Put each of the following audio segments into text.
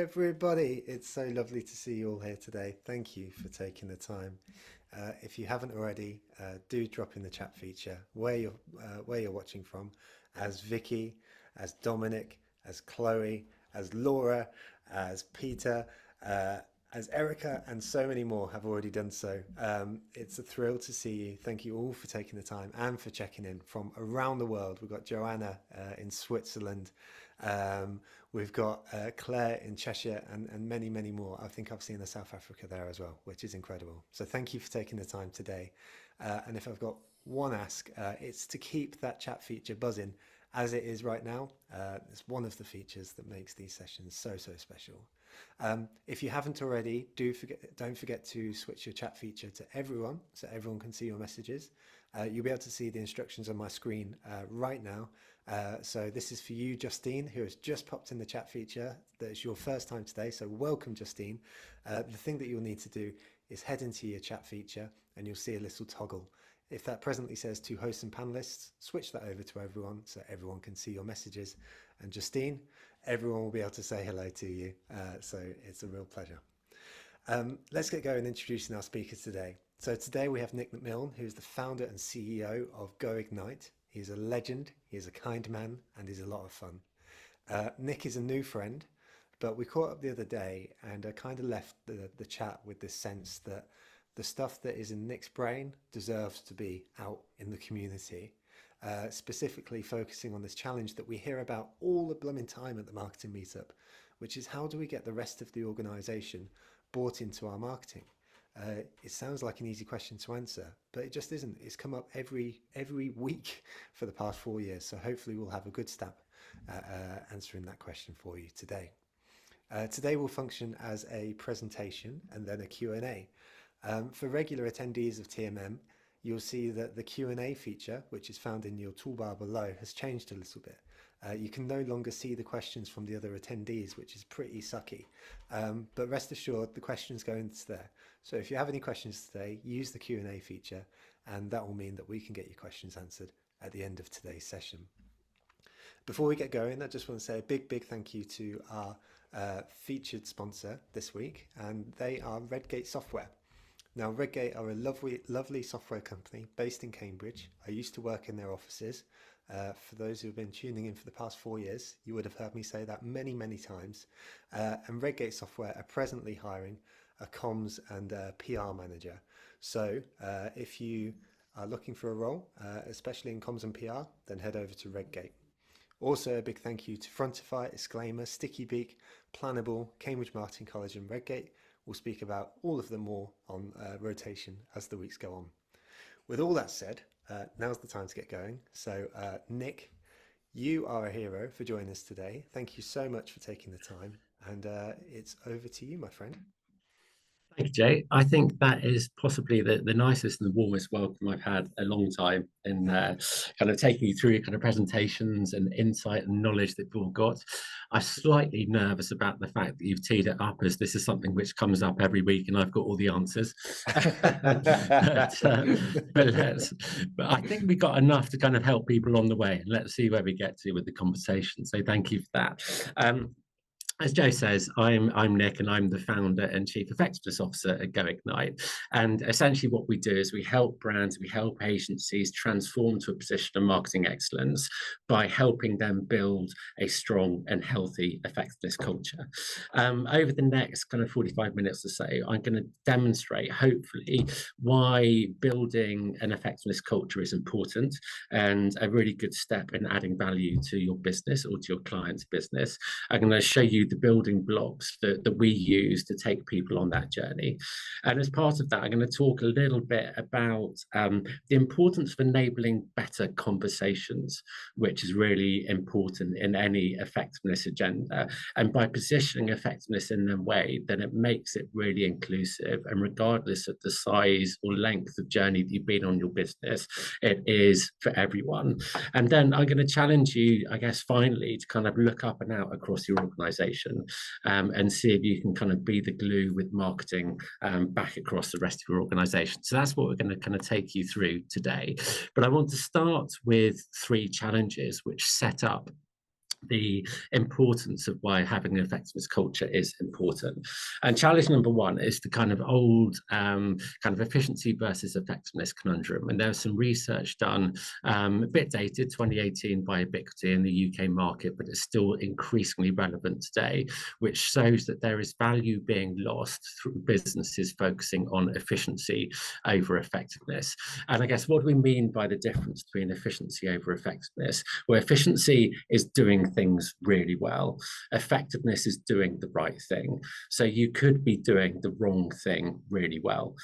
everybody. It's so lovely to see you all here today. Thank you for taking the time. If you haven't already, do drop in the chat feature where you're watching from, as Vicky, as Dominic, as Chloe, as Laura, as Peter, uh, as Erica, and so many more have already done so. It's a thrill to see you. Thank you all for taking the time and for checking in from around the world. We've got Joanna in Switzerland. Um, we've got Claire in Cheshire and many, many more. I think I've seen the South Africa there as well, which is incredible. So thank you for taking the time today. And if I've got one ask, it's to keep that chat feature buzzing as it is right now. It's one of the features that makes these sessions so, so special. If you haven't already, don't forget to switch your chat feature to everyone so everyone can see your messages. You'll be able to see the instructions on my screen right now. So this is for you, Justine, who has just popped in the chat feature. That's your first time today, so welcome, Justine. The thing that you'll need to do is head into your chat feature and you'll see a little toggle. If that presently says to hosts and panelists, switch that over to everyone so everyone can see your messages. And Justine, everyone will be able to say hello to you. So it's a real pleasure. Let's get going introducing our speakers today. So today we have Nick McMillan, who's the founder and CEO of Go Ignite. He's a legend, he's a kind man, and he's a lot of fun. Nick is a new friend, but we caught up the other day and I kind of left the chat with this sense that the stuff that is in Nick's brain deserves to be out in the community, specifically focusing on this challenge that we hear about all the blooming time at the marketing meetup, which is how do we get the rest of the organization bought into our marketing? It sounds like an easy question to answer, but it just isn't. It's come up every week for the past 4 years. So hopefully we'll have a good stab at answering that question for you today. Today will function as a presentation and then a Q&A. For regular attendees of TMM, you'll see that the Q&A feature, which is found in your toolbar below, has changed a little bit. You can no longer see the questions from the other attendees, which is pretty sucky. But rest assured, the questions go into there. So if you have any questions today, use the Q&A feature, and that will mean that we can get your questions answered at the end of today's session. Before we get going, I just want to say a big thank you to our featured sponsor this week, and they are Redgate Software. Now, Redgate are a lovely software company based in Cambridge. I used to work in their offices. For those who have been tuning in for the past 4 years, you would have heard me say that many times. And Redgate Software are presently hiring a comms and PR manager. So if you are looking for a role, especially in comms and PR, then head over to Redgate. Also, a big thank you to Frontify, Exclaimer, Sticky Beak, Planable, Cambridge Marketing College and Redgate. We'll speak about all of them more on rotation as the weeks go on. With all that said, now's the time to get going. So Nick, you are a hero for joining us today. Thank you so much for taking the time, and it's over to you, my friend. Thank you, Jay. I think that is possibly the nicest and the warmest welcome I've had a long time in kind of taking you through kind of presentations and insight and knowledge that we've all got. I'm slightly nervous about the fact that you've teed it up as this is something which comes up every week and I've got all the answers. but I think we got enough to kind of help people on the way. And let's see where we get to with the conversation. So thank you for that. As Joe says, I'm Nick and I'm the founder and chief effectiveness officer at Go Ignite. And essentially what we do is we help brands, we help agencies transform to a position of marketing excellence by helping them build a strong and healthy effectiveness culture. Over the next kind of 45 minutes or so, I'm going to demonstrate, hopefully, why building an effectiveness culture is important and a really good step in adding value to your business or to your client's business. I'm going to show you the building blocks that we use to take people on that journey. And as part of that, I'm going to talk a little bit about the importance of enabling better conversations, which is really important in any effectiveness agenda. And by positioning effectiveness in a way, then it makes it really inclusive. And regardless of the size or length of journey that you've been on your business, it is for everyone. And then I'm going to challenge you, I guess, finally, to kind of look up and out across your organization and see if you can kind of be the glue with marketing back across the rest of your organization. So that's what we're going to kind of take you through today. But I want to start with 3 challenges which set up the importance of why having an effectiveness culture is important. And challenge number one is the kind of old kind of efficiency versus effectiveness conundrum. And there's some research done, a bit dated, 2018, by Ubiquity in the UK market, but it's still increasingly relevant today, which shows that there is value being lost through businesses focusing on efficiency over effectiveness. And I guess what do we mean by the difference between efficiency over effectiveness? Well, efficiency is doing things really well. Effectiveness is doing the right thing. So you could be doing the wrong thing really well,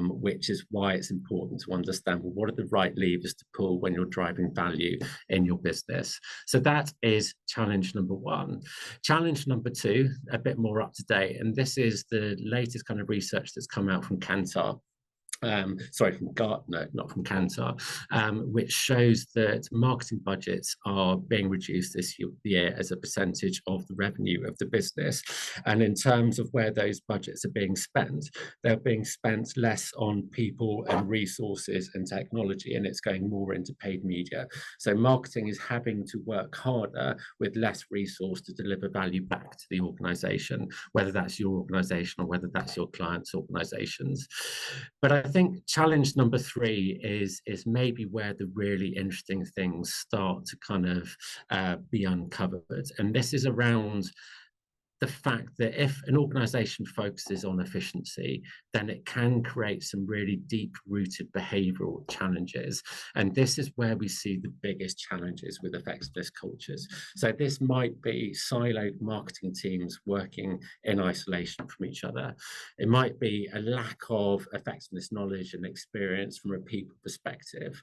which is why it's important to understand, well, what are the right levers to pull when you're driving value in your business? So that is challenge number one. Challenge number two, a bit more up to date, and this is the latest kind of research that's come out from Kantar. From Gartner, not from Kantar, which shows that marketing budgets are being reduced this year as a percentage of the revenue of the business. And in terms of where those budgets are being spent, they're being spent less on people and resources and technology, and it's going more into paid media. So marketing is having to work harder with less resource to deliver value back to the organization, whether that's your organization or whether that's your clients' organizations. But I think challenge number three is maybe where the really interesting things start to kind of be uncovered. And this is around the fact that if an organization focuses on efficiency, then it can create some really deep-rooted behavioral challenges. And this is where we see the biggest challenges with effectiveness cultures. So this might be siloed marketing teams working in isolation from each other. It might be a lack of effectiveness knowledge and experience from a people perspective.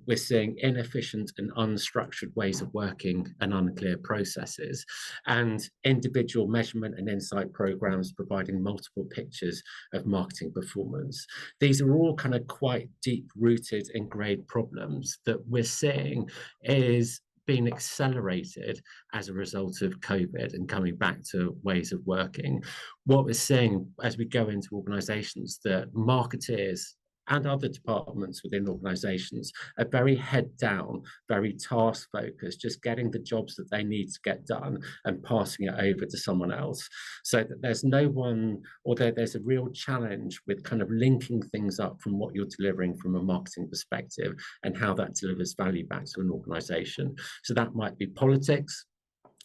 We're seeing inefficient and unstructured ways of working and unclear processes. And individual measurement and insight programs providing multiple pictures of marketing performance. These are all kind of quite deep-rooted ingrained problems that we're seeing is being accelerated as a result of COVID and coming back to ways of working. What we're seeing as we go into organizations, that marketeers and other departments within organizations are very head down, very task focused, just getting the jobs that they need to get done and passing it over to someone else. So that there's no one, or there's a real challenge with kind of linking things up from what you're delivering from a marketing perspective and how that delivers value back to an organization. So that might be politics,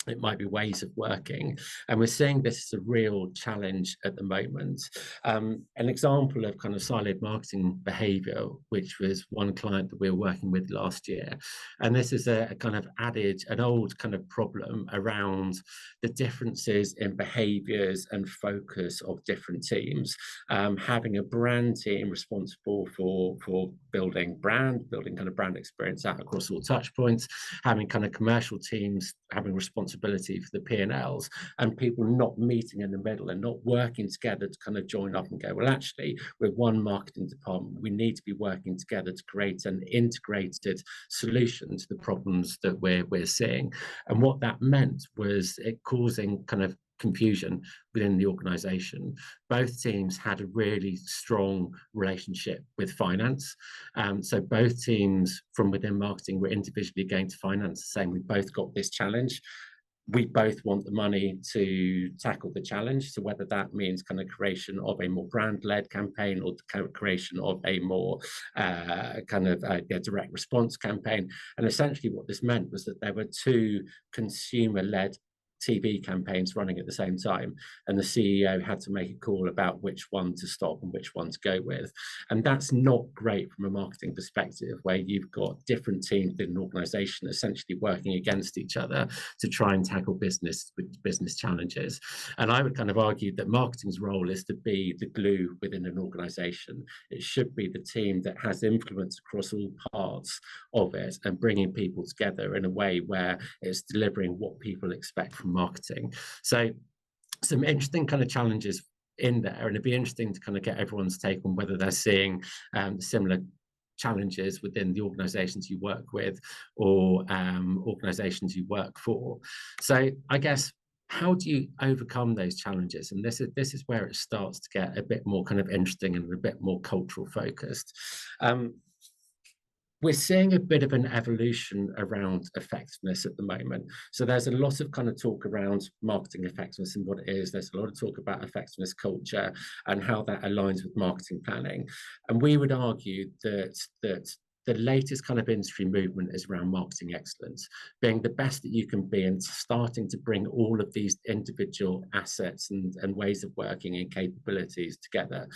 it might be ways of working. And we're seeing this as a real challenge at the moment. An example of kind of siloed marketing behavior, which was one client that we were working with last year. And this is a kind of an old kind of problem around the differences in behaviors and focus of different teams. Having a brand team responsible for building kind of brand experience out across all touch points, having kind of commercial teams having responsibility for the P&Ls, and people not meeting in the middle and not working together to kind of join up and go, well, actually, we're one marketing department. We need to be working together to create an integrated solution to the problems that we're seeing. And what that meant was it causing kind of confusion within the organization. Both teams had a really strong relationship with finance. So both teams from within marketing were individually going to finance, saying we both got this challenge. We both want the money to tackle the challenge. So whether that means kind of creation of a more brand-led campaign or the creation of a more direct response campaign. And essentially what this meant was that there were two consumer-led TV campaigns running at the same time, and the CEO had to make a call about which one to stop and which one to go with. And that's not great from a marketing perspective, where you've got different teams in an organization essentially working against each other to try and tackle business challenges. And I would kind of argue that marketing's role is to be the glue within an organization. It should be the team that has influence across all parts of it and bringing people together in a way where it's delivering what people expect from marketing. So some interesting kind of challenges in there, and it'd be interesting to kind of get everyone's take on whether they're seeing similar challenges within the organizations you work with or organizations you work for. So I guess, how do you overcome those challenges? And this is where it starts to get a bit more kind of interesting and a bit more cultural focused. We're seeing a bit of an evolution around effectiveness at the moment. So there's a lot of kind of talk around marketing effectiveness and what it is. There's a lot of talk about effectiveness culture and how that aligns with marketing planning. And we would argue that the latest kind of industry movement is around marketing excellence, being the best that you can be and starting to bring all of these individual assets and ways of working and capabilities together.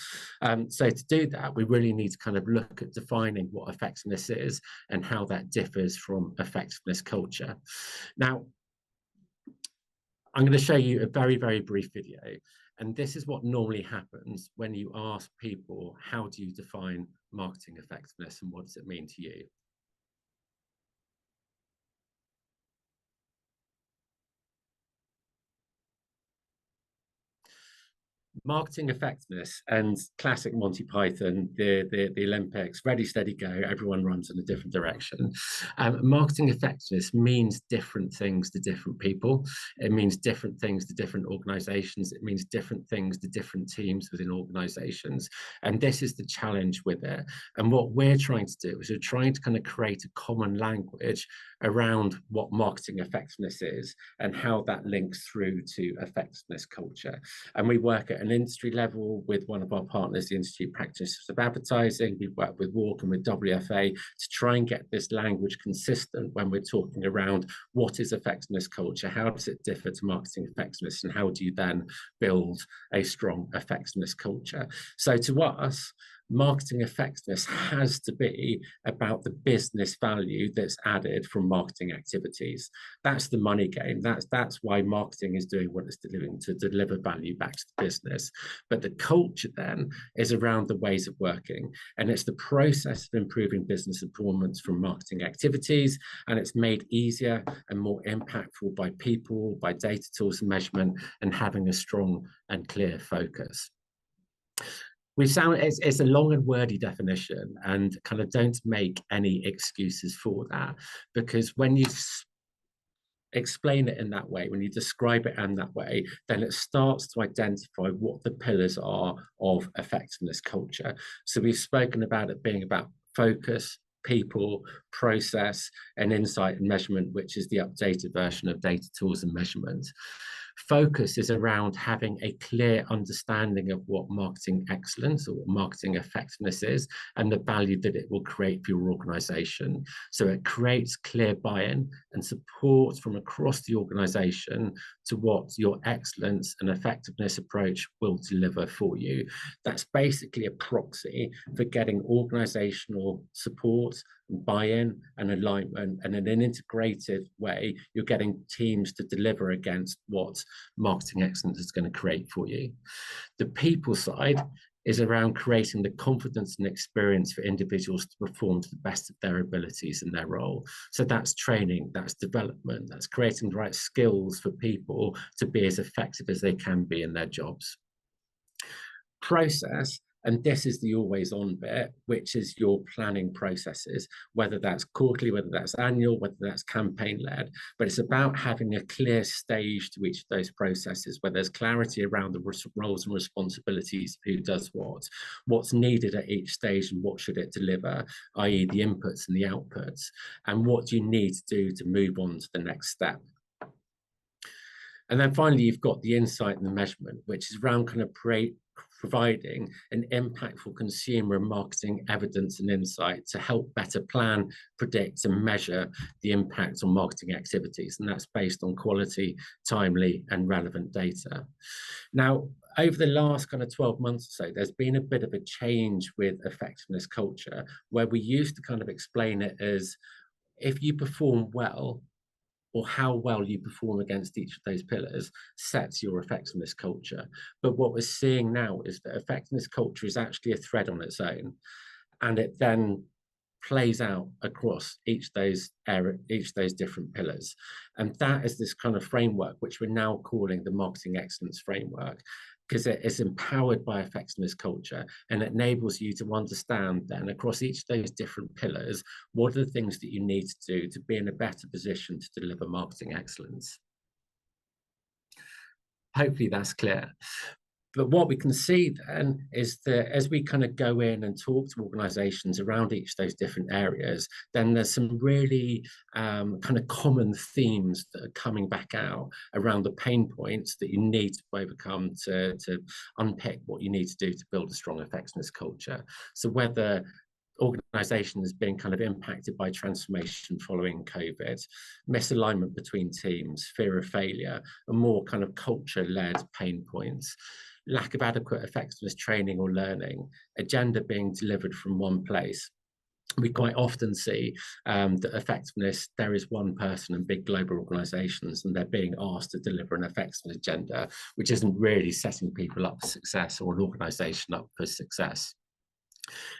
So to do that, we really need to kind of look at defining what effectiveness is and how that differs from effectiveness culture. Now, I'm going to show you a very, very brief video. And this is what normally happens when you ask people, how do you define marketing effectiveness and what does it mean to you? Marketing effectiveness and classic Monty Python, the Olympics, ready, steady, go, everyone runs in a different direction. Marketing effectiveness means different things to different people. It means different things to different organizations. It means different things to different teams within organizations. And this is the challenge with it. And what we're trying to do is we're trying to kind of create a common language around what marketing effectiveness is and how that links through to effectiveness culture. And we work at an industry level with one of our partners, the Institute Practitioners of Advertising. We work with WARC and with WFA to try and get this language consistent when we're talking around what is effectiveness culture, how does it differ to marketing effectiveness, and how do you then build a strong effectiveness culture. So to us, marketing effectiveness has to be about the business value that's added from marketing activities. That's the money game. That's why marketing is doing what it's delivering, to deliver value back to the business. But the culture then is around the ways of working, and it's the process of improving business performance from marketing activities, and it's made easier and more impactful by people, by data tools and measurement, and having a strong and clear focus. It's a long and wordy definition, and kind of don't make any excuses for that, because when you explain it in that way, when you describe it in that way, then it starts to identify what the pillars are of effectiveness culture. So we've spoken about it being about focus, people, process, and insight and measurement, which is the updated version of data tools and measurement. Focus is around having a clear understanding of what marketing excellence or what marketing effectiveness is and the value that it will create for your organization. So it creates clear buy-in and support from across the organization to what your excellence and effectiveness approach will deliver for you. That's basically a proxy for getting organizational support, buy-in and alignment, and in an integrated way, you're getting teams to deliver against what marketing excellence is going to create for you. The people side is around creating the confidence and experience for individuals to perform to the best of their abilities in their role. So that's training, that's development, that's creating the right skills for people to be as effective as they can be in their jobs. Process, and this is the always on bit, which is your planning processes, whether that's quarterly, whether that's annual, whether that's campaign led. But it's about having a clear stage to each of those processes where there's clarity around the roles and responsibilities, who does what, what's needed at each stage and what should it deliver, i.e. the inputs and the outputs, and what do you need to do to move on to the next step. And then finally, you've got the insight and the measurement, which is around kind of providing an impactful consumer and marketing evidence and insight to help better plan, predict, and measure the impact on marketing activities. And that's based on quality, timely, and relevant data. Now, over the last kind of 12 months or so, there's been a bit of a change with effectiveness culture, where we used to kind of explain it as if you perform well, or how well you perform against each of those pillars sets your effectiveness culture. But what we're seeing now is that effectiveness culture is actually a thread on its own, and it then plays out across each of those different pillars. And that is this kind of framework, which we're now calling the marketing excellence framework, because it is empowered by effectiveness culture, and it enables you to understand then across each of those different pillars, what are the things that you need to do to be in a better position to deliver marketing excellence. Hopefully that's clear. But what we can see then is that as we kind of go in and talk to organizations around each of those different areas, then there's some really kind of common themes that are coming back out around the pain points that you need to overcome to unpick what you need to do to build a strong effectiveness culture. So whether organizations being kind of impacted by transformation following COVID, misalignment between teams, fear of failure, and more kind of culture-led pain points, lack of adequate effectiveness training or learning, agenda being delivered from one place. We quite often see that effectiveness, there is one person in big global organizations and they're being asked to deliver an effectiveness agenda, which isn't really setting people up for success or an organization up for success.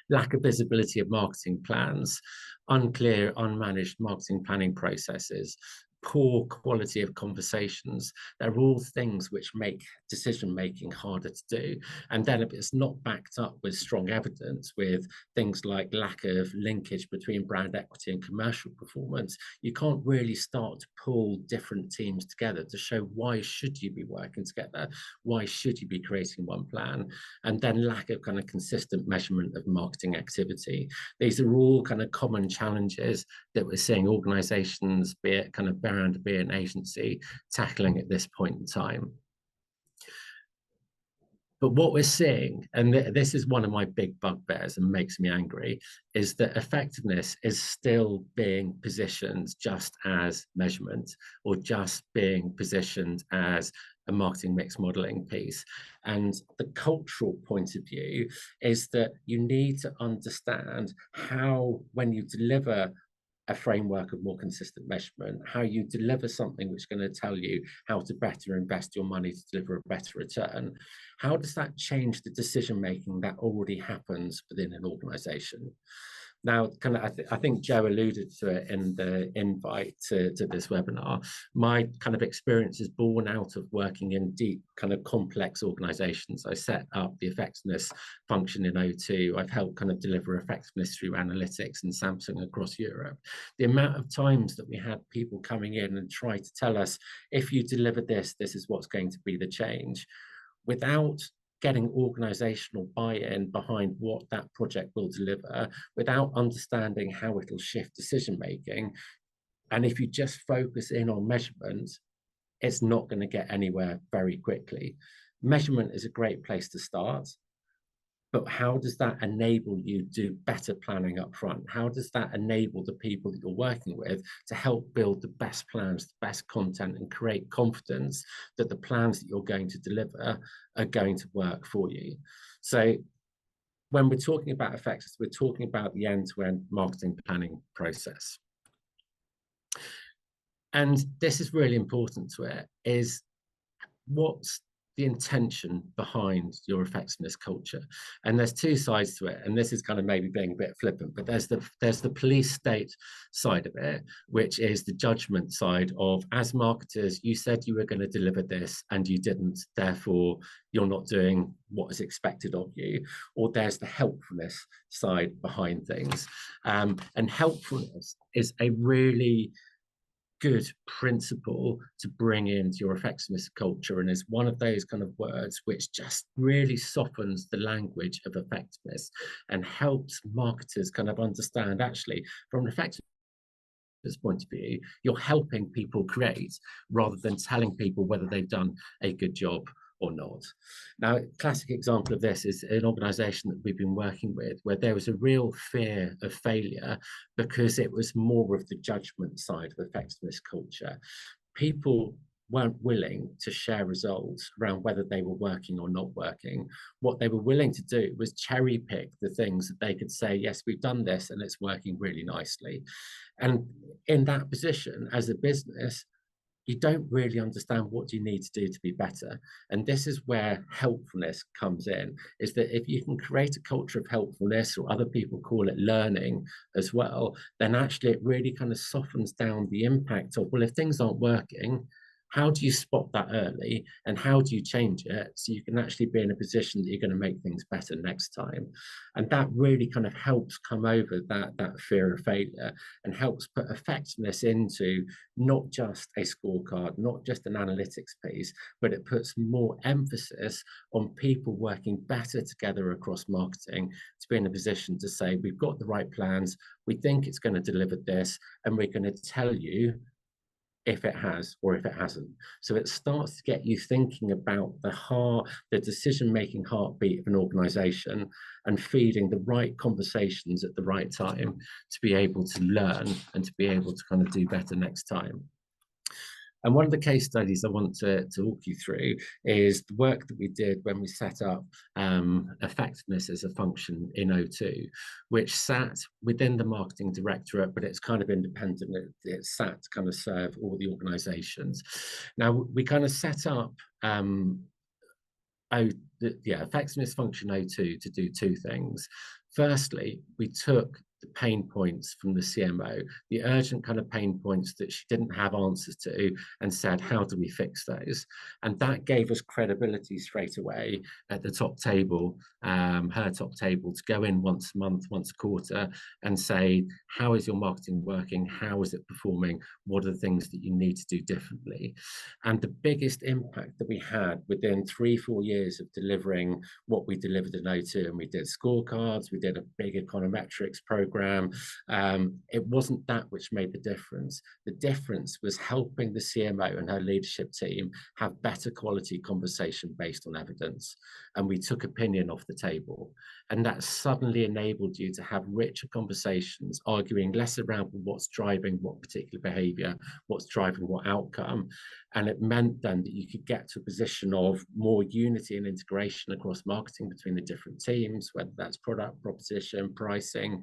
Lack of visibility of marketing plans, unclear, unmanaged marketing planning processes, poor quality of conversations. They're all things which make decision making harder to do. And then if it's not backed up with strong evidence, with things like lack of linkage between brand equity and commercial performance, you can't really start to pull different teams together to show why should you be working together, why should you be creating one plan, and then lack of kind of consistent measurement of marketing activity. These are all kind of common challenges that we're seeing organizations, be it kind of brand, be it an agency, tackling at this point in time. But what we're seeing, and this is one of my big bugbears and makes me angry, is that effectiveness is still being positioned just as measurement or just being positioned as a marketing mix modeling piece. And the cultural point of view is that you need to understand how, when you deliver a framework of more consistent measurement, how you deliver something which is going to tell you how to better invest your money to deliver a better return, how does that change the decision making that already happens within an organization? Now, kind of, I think Joe alluded to it in the invite to this webinar. My kind of experience is born out of working in deep, kind of complex organizations. I set up the effectiveness function in O2. I've helped kind of deliver effectiveness through analytics and Samsung across Europe. The amount of times that we had people coming in and try to tell us, if you deliver this, this is what's going to be the change, without getting organizational buy-in behind what that project will deliver, without understanding how it'll shift decision-making. And if you just focus in on measurement, it's not going to get anywhere very quickly. Measurement is a great place to start, but how does that enable you to do better planning up front? How does that enable the people that you're working with to help build the best plans, the best content, and create confidence that the plans that you're going to deliver are going to work for you? So when we're talking about effectiveness, we're talking about the end-to-end marketing planning process. And this is really important to it, is what's the intention behind your effectiveness culture? And there's two sides to it, and this is kind of maybe being a bit flippant, but there's the police state side of it, which is the judgment side of, as marketers, you said you were going to deliver this and you didn't, therefore you're not doing what is expected of you. Or there's the helpfulness side behind things, and helpfulness is a really good principle to bring into your effectiveness culture, and is one of those kind of words which just really softens the language of effectiveness and helps marketers kind of understand, actually, from an effectiveness point of view, you're helping people create rather than telling people whether they've done a good job or not. Now, a classic example of this is an organization that we've been working with where there was a real fear of failure because it was more of the judgment side of effectiveness culture. People weren't willing to share results around whether they were working or not working. What they were willing to do was cherry pick the things that they could say, yes, we've done this and it's working really nicely. And in that position as a business, you don't really understand what you need to do to be better. And this is where helpfulness comes in, is that if you can create a culture of helpfulness, or other people call it learning as well, then actually it really kind of softens down the impact of, well, if things aren't working, How do you spot that early, and how do you change it so you can actually be in a position that you're going to make things better next time? And that really kind of helps come over that fear of failure, and helps put effectiveness into not just a scorecard, not just an analytics piece, but it puts more emphasis on people working better together across marketing to be in a position to say, we've got the right plans, we think it's going to deliver this, and we're going to tell you if it has or if it hasn't. So it starts to get you thinking about the decision-making heartbeat of an organization, and feeding the right conversations at the right time to be able to learn and to be able to kind of do better next time. And one of the case studies I want to walk you through is the work that we did when we set up effectiveness as a function in O2, which sat within the marketing directorate, but it's kind of independent. It's sat to kind of serve all the organizations. Now, we kind of set up effectiveness function O2 to do two things. Firstly, we took the pain points from the CMO, the urgent kind of pain points that she didn't have answers to, and said, how do we fix those? And that gave us credibility straight away at the top table, her top table, to go in once a month, once a quarter, and say, how is your marketing working? How is it performing? What are the things that you need to do differently? And the biggest impact that we had within 3-4 years of delivering what we delivered in O2, and we did scorecards, we did a big econometrics program. It wasn't that which made the difference. The difference was helping the CMO and her leadership team have better quality conversation based on evidence. And we took opinion off the table. And that suddenly enabled you to have richer conversations, arguing less around what's driving what particular behavior, what's driving what outcome. And it meant then that you could get to a position of more unity and integration across marketing between the different teams, whether that's product, proposition, pricing,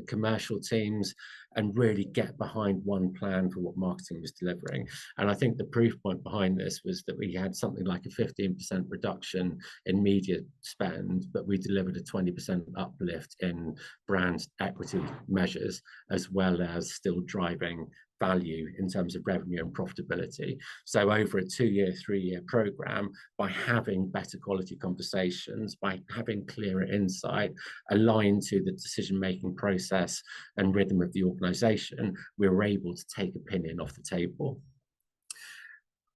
commercial teams, and really get behind one plan for what marketing was delivering. And I think the proof point behind this was that we had something like a 15% reduction in media spend, but we delivered a 20% uplift in brand equity measures, as well as still driving value in terms of revenue and profitability. So over a 2-year, 3-year program, by having better quality conversations, by having clearer insight aligned to the decision-making process and rhythm of the organization, we were able to take opinion off the table.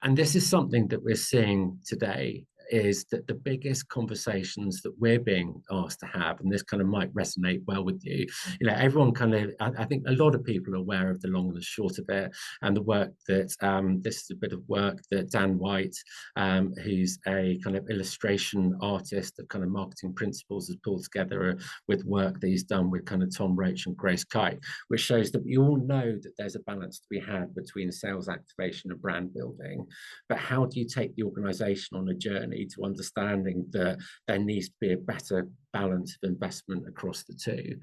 And this is something that we're seeing today, is that the biggest conversations that we're being asked to have, and this kind of might resonate well with you, everyone kind of, I think a lot of people are aware of the long and the short of it, and the work that, this is a bit of work that Dan White, who's a kind of illustration artist of kind of marketing principles, has pulled together with work that he's done with kind of Tom Roach and Grace Kite, which shows that we all know that there's a balance to be had between sales activation and brand building. But how do you take the organization on a journey to understanding that there needs to be a better balance of investment across the two?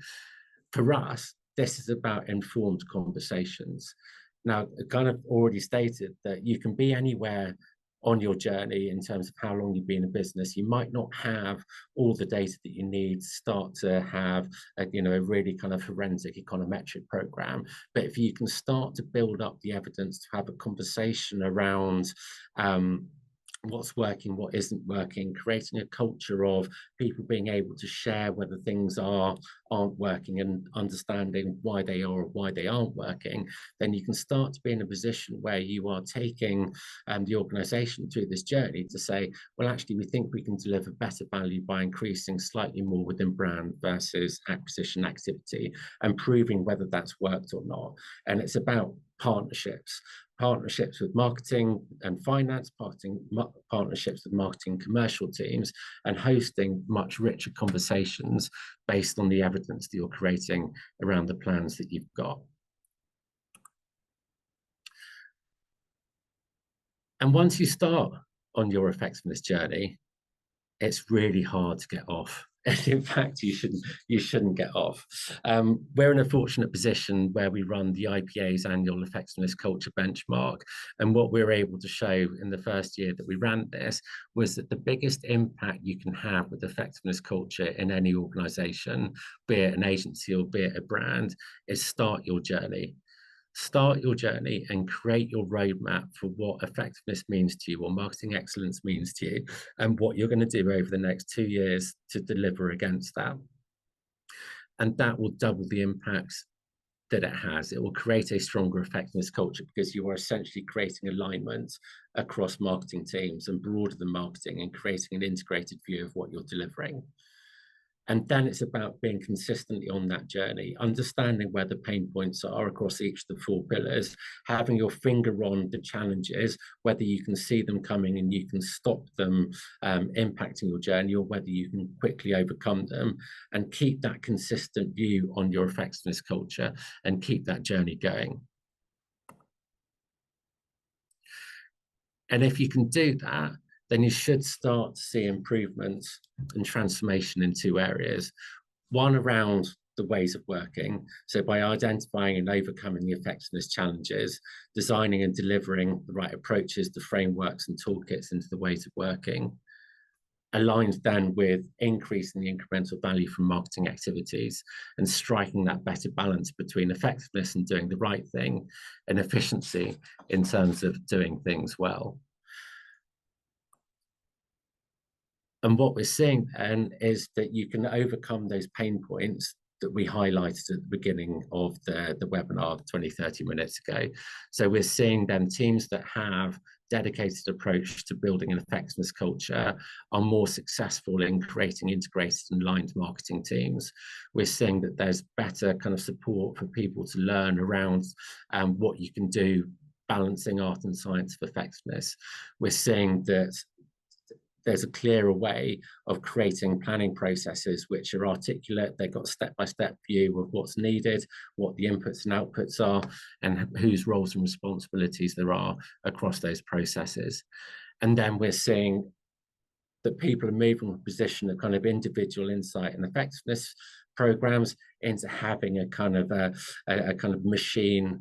For us, this is about informed conversations. Now, I kind of already stated that you can be anywhere on your journey in terms of how long you've been in business. You might not have all the data that you need to start to have a really kind of forensic econometric program. But if you can start to build up the evidence to have a conversation around what's working, what isn't working, creating a culture of people being able to share whether things aren't working and understanding why they are or why they aren't working, then you can start to be in a position where you are taking the organization through this journey to say, well, actually, we think we can deliver better value by increasing slightly more within brand versus acquisition activity, and proving whether that's worked or not. And it's about partnerships with marketing and finance, partnerships with marketing commercial teams, and hosting much richer conversations based on the evidence that you're creating around the plans that you've got. And once you start on your effectiveness journey, it's really hard to get off. And in fact, you shouldn't get off. We're in a fortunate position where we run the IPA's annual effectiveness culture benchmark. And what we were able to show in the first year that we ran this was that the biggest impact you can have with effectiveness culture in any organization, be it an agency or be it a brand, is start your journey. Start your journey and create your roadmap for what effectiveness means to you, what marketing excellence means to you, and what you're going to do over the next 2 years to deliver against that. And that will double the impacts that it has. It will create a stronger effectiveness culture because you are essentially creating alignment across marketing teams and broader than marketing and creating an integrated view of what you're delivering. And then it's about being consistently on that journey, understanding where the pain points are across each of the 4 pillars, having your finger on the challenges, whether you can see them coming and you can stop them impacting your journey, or whether you can quickly overcome them, and keep that consistent view on your effectiveness culture and keep that journey going. And if you can do that, then you should start to see improvements and transformation in 2 areas. One, around the ways of working. So by identifying and overcoming the effectiveness challenges, designing and delivering the right approaches, the frameworks and toolkits into the ways of working, aligned then with increasing the incremental value from marketing activities and striking that better balance between effectiveness and doing the right thing and efficiency in terms of doing things well. And what we're seeing then is that you can overcome those pain points that we highlighted at the beginning of the webinar 20, 30 minutes ago. So we're seeing then teams that have dedicated approach to building an effectiveness culture are more successful in creating integrated and aligned marketing teams. We're seeing that there's better kind of support for people to learn around what you can do, balancing art and science of effectiveness. We're seeing that there's a clearer way of creating planning processes which are articulate. They've got a step-by-step view of what's needed, what the inputs and outputs are, and whose roles and responsibilities there are across those processes. And then we're seeing that people are moving from a position of kind of individual insight and effectiveness programs into having a kind of machine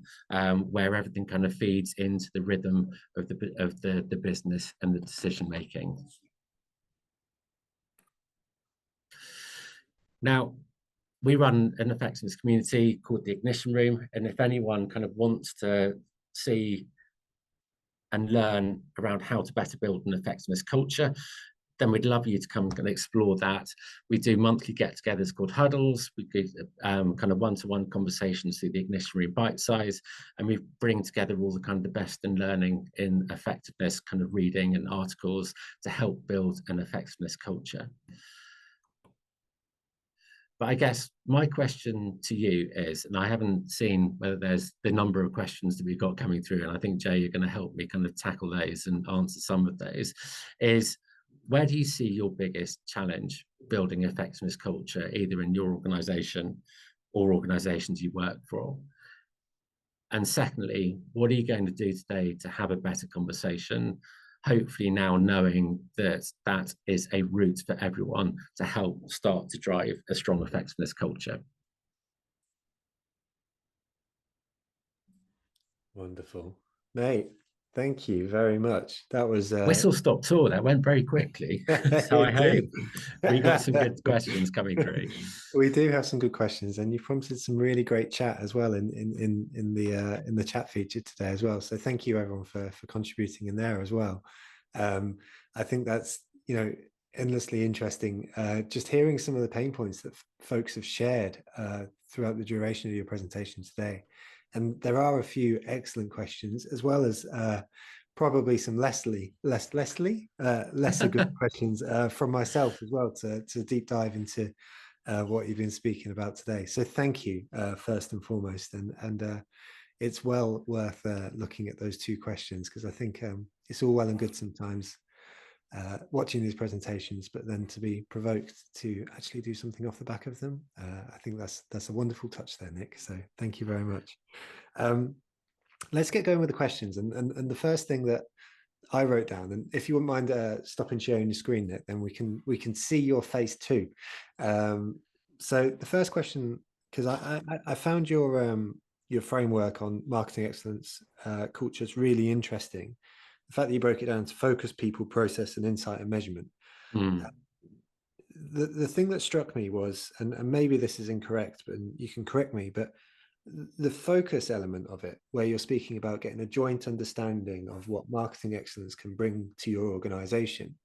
where everything kind of feeds into the rhythm of the business and the decision making. Now, we run an effectiveness community called the Ignition Room, and if anyone kind of wants to see and learn around how to better build an effectiveness culture, then we'd love you to come and explore that. We do monthly get-togethers called huddles. We do kind of one-to-one conversations through the Ignition Room bite size, and we bring together all the kind of the best in learning in effectiveness, kind of reading and articles to help build an effectiveness culture. But I guess my question to you is, and I haven't seen whether there's the number of questions that we've got coming through, and I think, Jay, you're going to help me kind of tackle those and answer some of those, is where do you see your biggest challenge building effectiveness culture, either in your organization or organizations you work for? And secondly, what are you going to do today to have a better conversation? Hopefully now knowing that that is a route for everyone to help start to drive a strong effectiveness culture. Wonderful. Mate, thank you very much. That was Whistle stop tour. That went very quickly. So I it hope did. we got some good questions coming through. We do have some good questions, and you prompted some really great chat as well in the chat feature today as well. So thank you everyone for contributing in there as well. I think that's, you know, endlessly interesting. Just hearing some of the pain points that folks have shared throughout the duration of your presentation today. And there are a few excellent questions, as well as probably some lesser good questions from myself as well to deep dive into what you've been speaking about today. So thank you first and foremost, and it's well worth looking at those 2 questions, because I think it's all well and good sometimes watching these presentations, but then to be provoked to actually do something off the back of them, I think that's a wonderful touch there, Nick. So thank you very much. Let's get going with the questions, and the first thing that I wrote down, and if you wouldn't mind stopping sharing your screen, Nick, then we can see your face too. So the first question, because I found your framework on marketing excellence culture is really interesting. The fact that you broke it down to focus, people, process, and insight and measurement. The thing that struck me was, and maybe this is incorrect, but you can correct me, but the focus element of it, where you're speaking about getting a joint understanding of what marketing excellence can bring to your organization,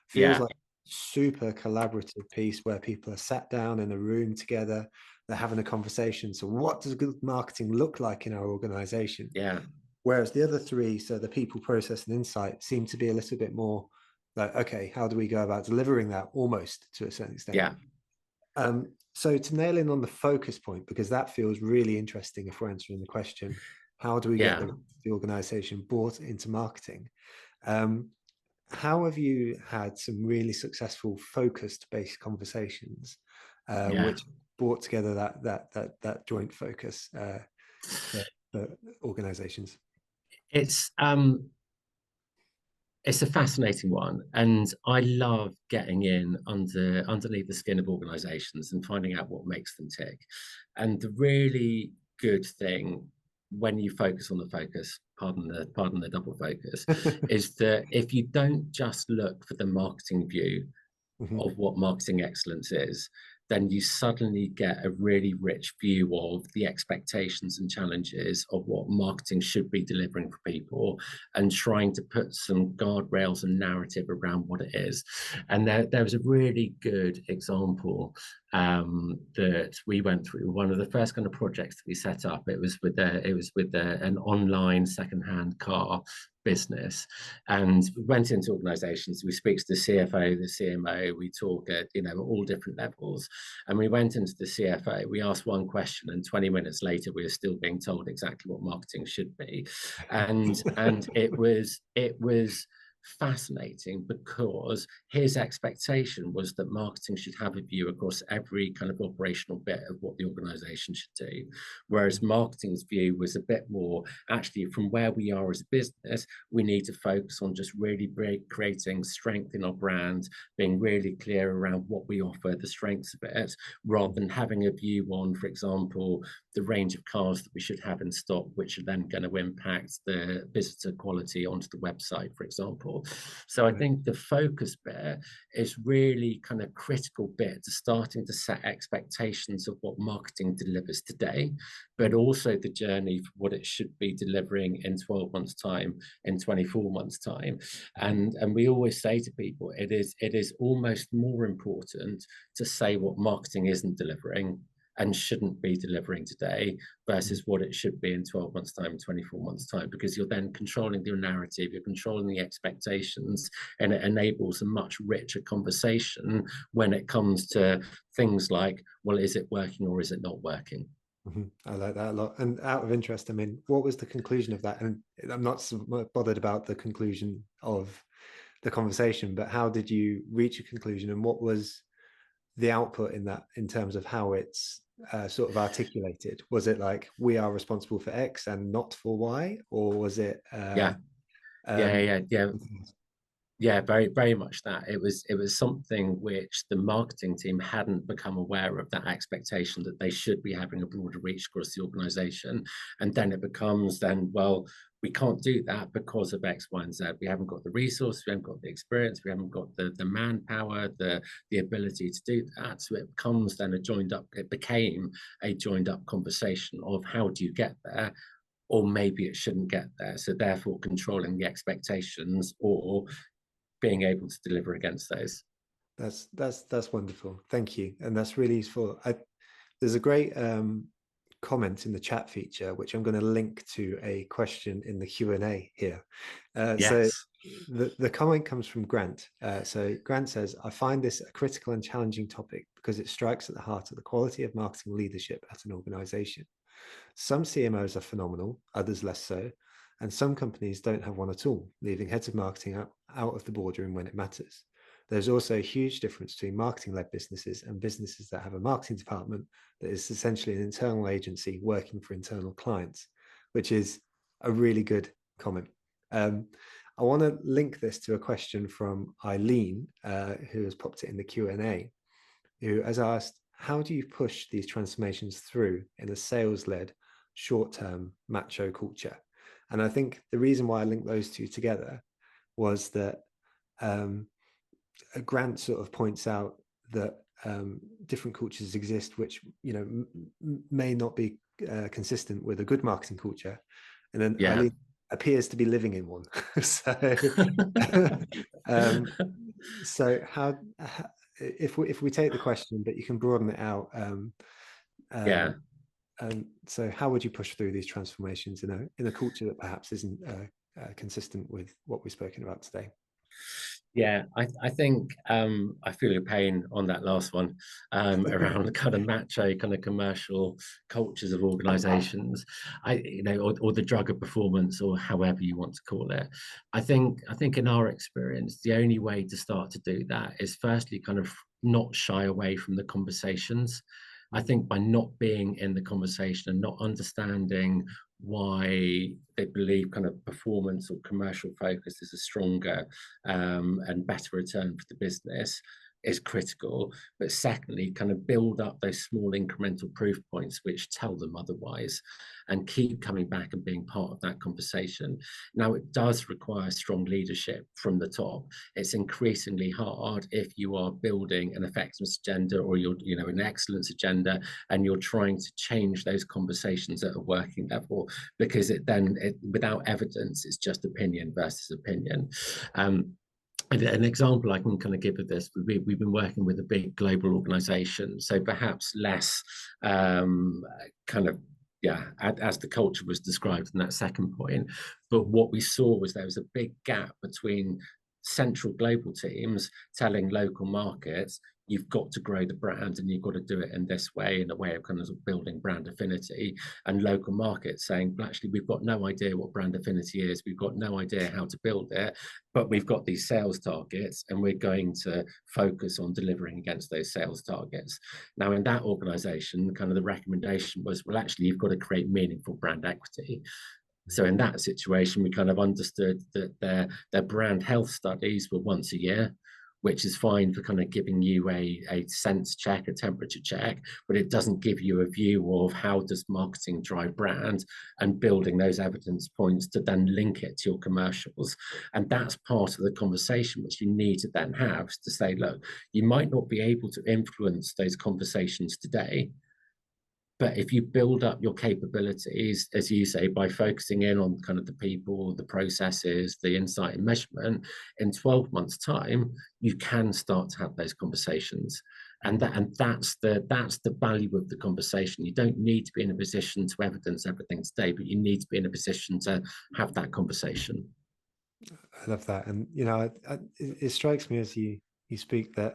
feels Yeah, like super collaborative piece where people are sat down in a room together, they're having a conversation. So what does good marketing look like in our organization? yeah, Whereas the other three, so the people, process, and insight, seem to be a little bit more like, okay, how do we go about delivering that, almost to a certain extent? yeah, So to nail in on the focus point, because that feels really interesting if we're answering the question, how do we get yeah, the organization bought into marketing? Um, how have you had some really successful focused based conversations, yeah. which brought together that joint focus for, for organizations? It's it's a fascinating one, and I love getting in underneath the skin of organizations and finding out what makes them tick. And the really good thing when you focus on the focus, pardon the double focus, is that if you don't just look for the marketing view Mhm. of what marketing excellence is, then you suddenly get a really rich view of the expectations and challenges of what marketing should be delivering for people, and trying to put some guardrails and narrative around what it is. And there was a really good example that we went through. One of the first kind of projects that we set up, it was with an online secondhand car business, and we went into organizations. We speak to the CFO, the CMO, we talk at all different levels. And we went into the CFO, we asked one question, and 20 minutes later we were still being told exactly what marketing should be. And it was fascinating, because his expectation was that marketing should have a view across every kind of operational bit of what the organization should do, whereas marketing's view was a bit more, actually, from where we are as a business, we need to focus on just really creating strength in our brand, being really clear around what we offer, the strengths of it, rather than having a view on, for example, the range of cars that we should have in stock, which are then going to impact the visitor quality onto the website, for example. So I think the focus bit is really kind of critical bit to starting to set expectations of what marketing delivers today, but also the journey for what it should be delivering in 12 months' time, in 24 months' time. And we always say to people, it is almost more important to say what marketing isn't delivering and shouldn't be delivering today versus what it should be in 12 months' time, 24 months' time, because you're then controlling your narrative, you're controlling the expectations, and it enables a much richer conversation when it comes to things like, well, is it working or is it not working? I like that a lot. And out of interest, I mean, what was the conclusion of that? And I'm not so bothered about the conclusion of the conversation, but how did you reach a conclusion, and what was the output in that, in terms of how it's sort of articulated? Was it like, we are responsible for X and not for Y, or was it Yeah, yeah, um, yeah, yeah. Yeah, very, very much that. It was something which the marketing team hadn't become aware of, that expectation that they should be having a broader reach across the organization. And then it becomes then, well, we can't do that because of X, Y, and Z. We haven't got the resource, we haven't got the experience, we haven't got the manpower, the ability to do that. So it becomes then it became a joined up conversation of how do you get there? Or maybe it shouldn't get there. So therefore controlling the expectations, or being able to deliver against those. that's wonderful. Thank you, and that's really useful. There's a great comment in the chat feature, which I'm going to link to a question in the Q&A here. So Yes. the comment comes from Grant. So Grant says, I find this a critical and challenging topic because it strikes at the heart of the quality of marketing leadership at an organization. Some CMOs are phenomenal, others less so, and some companies don't have one at all, leaving heads of marketing out of the boardroom when it matters. There's also a huge difference between marketing-led businesses and businesses that have a marketing department that is essentially an internal agency working for internal clients, which is a really good comment. I want to link this to a question from Eileen, who has popped it in the Q&A, who has asked, how do you push these transformations through in a sales-led, short-term macho culture? And I think the reason why I linked those two together was that a Grant sort of points out that different cultures exist, which may not be consistent with a good marketing culture, and then Yeah. Eileen appears to be living in one. So, um, so how if we take the question, but you can broaden it out. Yeah. So how would you push through these transformations in a culture that perhaps isn't consistent with what we've spoken about today? Yeah, I think I feel your pain on that last one, around the kind of macho kind of commercial cultures of organizations, or the drug of performance, or however you want to call it. I think in our experience, the only way to start to do that is firstly kind of not shy away from the conversations. I think by not being in the conversation and not understanding why they believe kind of performance or commercial focus is a stronger and better return for the business is critical. But secondly, kind of build up those small incremental proof points which tell them otherwise, and keep coming back and being part of that conversation. Now, it does require strong leadership from the top. It's increasingly hard if you are building an effectiveness agenda, or you're, an excellence agenda, and you're trying to change those conversations at a working level, because without evidence, it's just opinion versus opinion. An example I can kind of give of this, we've been working with a big global organization, so perhaps less kind of, yeah, as the culture was described in that second point. But what we saw was there was a big gap between central global teams telling local markets, you've got to grow the brand and you've got to do it in this way, in a way of kind of building brand affinity, and local markets saying, well, actually, we've got no idea what brand affinity is, we've got no idea how to build it, but we've got these sales targets and we're going to focus on delivering against those sales targets. Now, in that organization, kind of the recommendation was, well, actually, you've got to create meaningful brand equity. So in that situation, we kind of understood that their brand health studies were once a year, which is fine for kind of giving you a sense check, a temperature check, but it doesn't give you a view of how does marketing drive brand, and building those evidence points to then link it to your commercials. And that's part of the conversation which you need to then have to say, look, you might not be able to influence those conversations today, but if you build up your capabilities, as you say, by focusing in on kind of the people, the processes, the insight and measurement, in 12 months' time, you can start to have those conversations. And that's the value of the conversation. You don't need to be in a position to evidence everything today, but you need to be in a position to have that conversation. I love that, and it strikes me as you speak that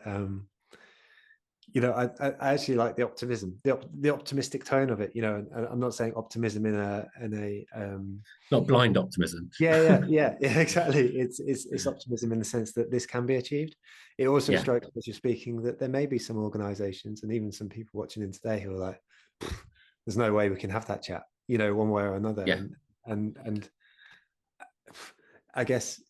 I actually like the optimism, the optimistic tone of it. And I'm not saying optimism in a Not blind optimism. yeah, exactly. It's optimism in the sense that this can be achieved. It also strikes me as you're speaking that there may be some organizations and even some people watching in today who are like, there's no way we can have that chat, one way or another. Yeah. And I guess,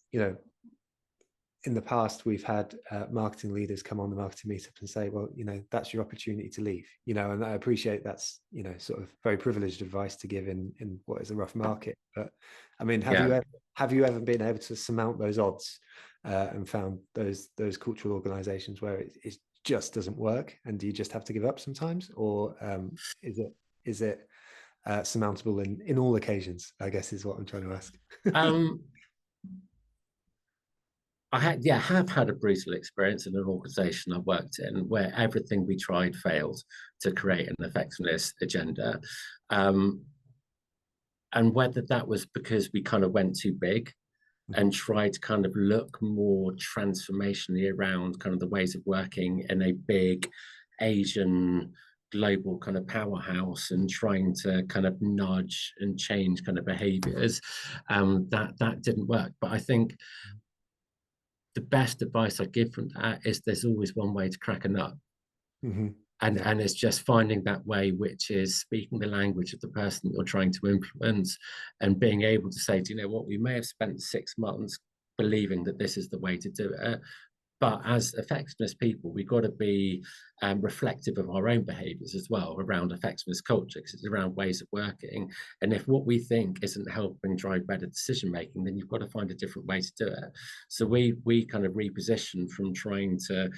in the past, we've had marketing leaders come on the marketing meetup and say, well, that's your opportunity to leave, and I appreciate that's, sort of very privileged advice to give in what is a rough market. But I mean, have you ever been able to surmount those odds and found those cultural organizations where it just doesn't work and do you just have to give up sometimes? Or is it surmountable in all occasions, I guess is what I'm trying to ask. I have had a brutal experience in an organization I've worked in where everything we tried failed to create an effectiveness agenda. And whether that was because we kind of went too big and tried to kind of look more transformationally around kind of the ways of working in a big Asian global kind of powerhouse and trying to kind of nudge and change kind of behaviors, that didn't work. But I think the best advice I give from that is there's always one way to crack a nut. Mm-hmm. And it's just finding that way, which is speaking the language of the person you're trying to influence, and being able to say, do you know what, we may have spent 6 months believing that this is the way to do it, But as effectiveness people, we've got to be reflective of our own behaviors as well around effectiveness culture, because it's around ways of working. And if what we think isn't helping drive better decision making, then you've got to find a different way to do it. So we kind of reposition from trying to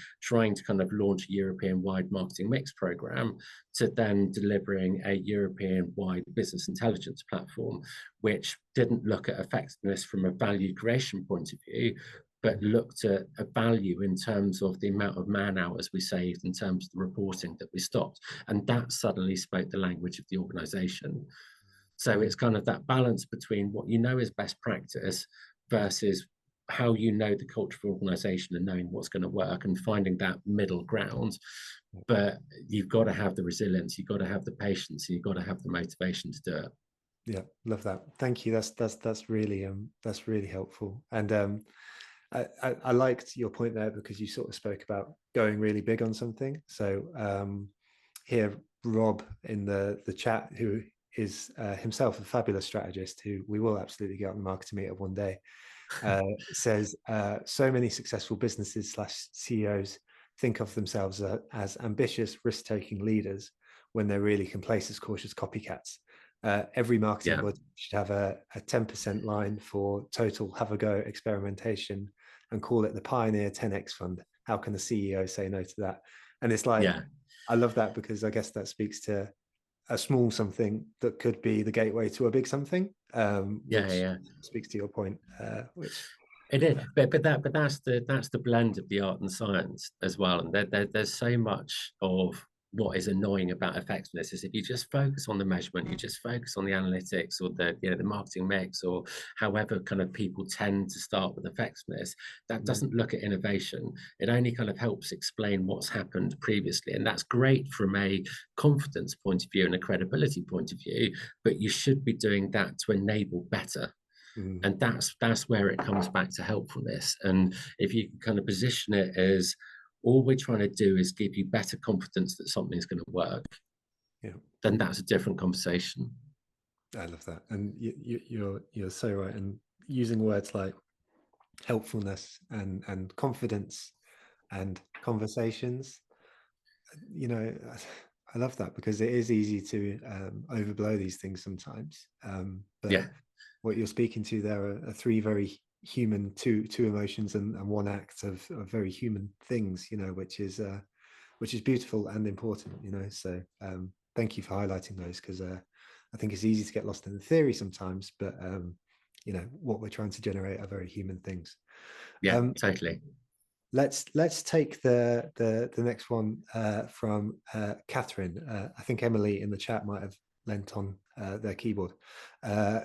kind of launch a European wide marketing mix program to then delivering a European wide business intelligence platform, which didn't look at effectiveness from a value creation point of view, but looked at a value in terms of the amount of man hours we saved, in terms of the reporting that we stopped. And that suddenly spoke the language of the organization. So it's kind of that balance between what you know is best practice versus how you know the culture of organization and knowing what's going to work and finding that middle ground. But you've got to have the resilience, you've got to have the patience, and you've got to have the motivation to do it. Yeah, love that. Thank you. That's really helpful. And I liked your point there, because you sort of spoke about going really big on something. So here, Rob in the chat, who is himself a fabulous strategist, who we will absolutely get on the marketing meetup one day, says so many successful businesses / CEOs think of themselves as ambitious, risk-taking leaders when they're really complacent, cautious copycats. Every marketing body should have a 10% line for total have a go experimentation and call it the Pioneer 10x Fund. How can the CEO say no to that? And it's like, I love that, because I guess that speaks to a small something that could be the gateway to a big something, which speaks to your point, which it is, but that's the blend of the art and science as well. And there's so much of what is annoying about effectiveness is if you just focus on the measurement, you just focus on the analytics or the marketing mix, or however kind of people tend to start with effectiveness, that doesn't look at innovation. It only kind of helps explain what's happened previously, and that's great from a confidence point of view and a credibility point of view, but you should be doing that to enable better. And that's where it comes back to helpfulness. And if you can kind of position it as all we're trying to do is give you better confidence that something's going to work, then that's a different conversation. I love that. And you're so right. And using words like helpfulness and confidence and conversations, I love that, because it is easy to overblow these things sometimes. But what you're speaking to there are three very human, two emotions and one act of very human things, which is beautiful and important, so thank you for highlighting those, because I think it's easy to get lost in the theory sometimes, but what we're trying to generate are very human things. Totally. Let's take the next one from Catherine. I think Emily in the chat might have lent on their keyboard.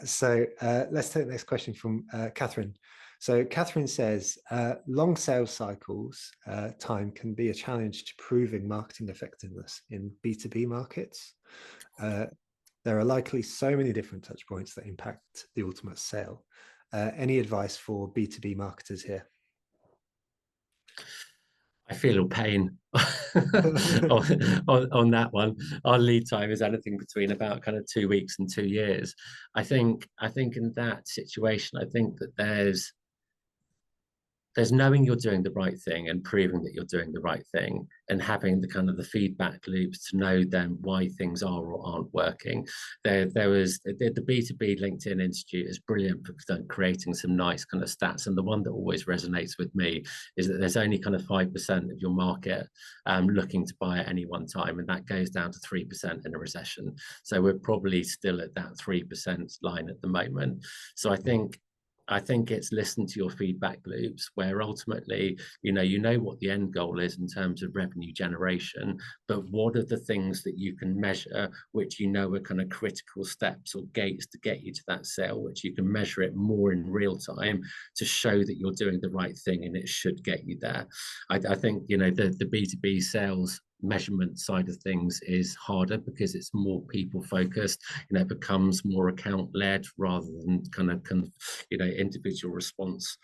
So let's take the next question from Catherine. So Catherine says, long sales cycles time can be a challenge to proving marketing effectiveness in B2B markets. There are likely so many different touch points that impact the ultimate sale. Any advice for B2B marketers here? I feel pain on that one. Our lead time is anything between about kind of 2 weeks and 2 years. I think in that situation, I think that there's knowing you're doing the right thing and proving that you're doing the right thing, and having the kind of the feedback loops to know then why things are or aren't working. There was the B2B LinkedIn Institute is brilliant for creating some nice kind of stats, and the one that always resonates with me is that there's only kind of 5% of your market looking to buy at any one time, and that goes down to 3% in a recession. So we're probably still at that 3% line at the moment. So I think it's listen to your feedback loops, where ultimately, you know what the end goal is in terms of revenue generation, but what are the things that you can measure, which are kind of critical steps or gates to get you to that sale, which you can measure it more in real time to show that you're doing the right thing and it should get you there. I think, the B2B sales measurement side of things is harder because it's more people focused. It becomes more account led rather than kind of individual response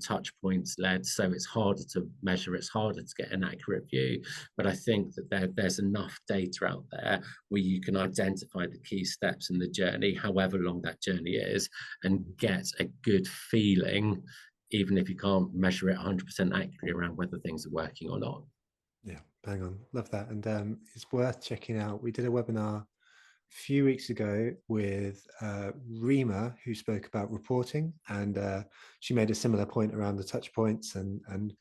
touch points led. So it's harder to measure, it's harder to get an accurate view. But I think that there's enough data out there where you can identify the key steps in the journey, however long that journey is, and get a good feeling even if you can't measure it 100% accurately around whether things are working or not. Yeah, bang on. Love that. And it's worth checking out. We did a webinar a few weeks ago with Rima, who spoke about reporting, and she made a similar point around the touch points and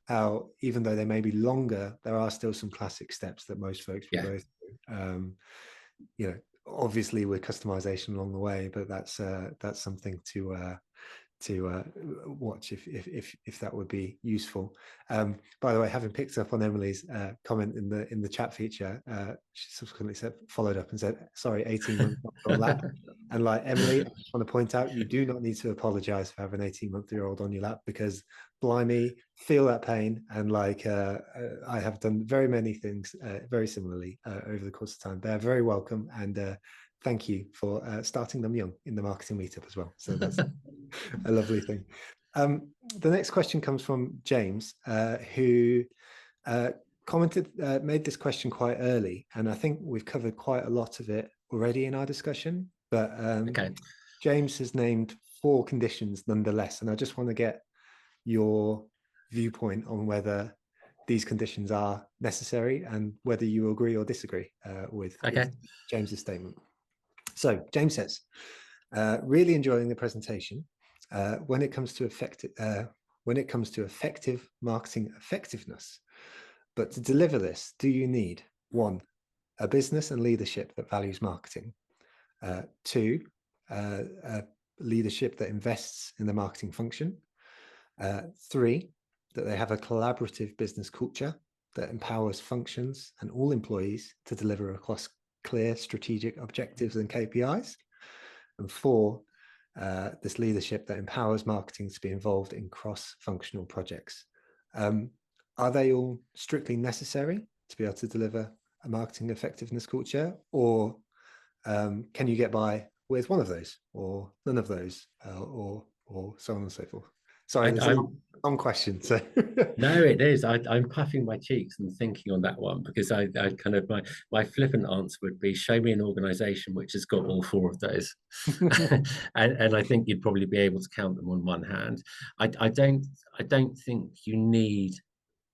how, even though they may be longer, there are still some classic steps that most folks will go through. You know, obviously with customization along the way, but that's something to watch if that would be useful. By the way, having picked up on Emily's comment in the chat feature, she subsequently followed up and said, "Sorry, 18-month on lap." And like, Emily, I just want to point out, you do not need to apologize for having an 18-month-old on your lap, because blimey, feel that pain. And like, I have done very many things very similarly over the course of time. They're very welcome, and thank you for starting them young in the marketing meetup as well. So that's a lovely thing. The next question comes from James, who made this question quite early, and I think we've covered quite a lot of it already in our discussion. But James has named 4 conditions nonetheless, and I just want to get your viewpoint on whether these conditions are necessary and whether you agree or disagree with James's statement. So James says, really enjoying the presentation. When it comes to effective marketing effectiveness, but to deliver this, do you need 1, a business and leadership that values marketing, 2, a leadership that invests in the marketing function, 3, that they have a collaborative business culture that empowers functions and all employees to deliver across clear strategic objectives and KPIs, and 4, this leadership that empowers marketing to be involved in cross-functional projects. Are they all strictly necessary to be able to deliver a marketing effectiveness culture, or can you get by with one of those, or none of those, or so on and so forth? Sorry, there's a long question. So no, it is. I'm puffing my cheeks and thinking on that one, because I kind of, my flippant answer would be, show me an organization which has got all 4 of those. and I think you'd probably be able to count them on one hand. I don't think you need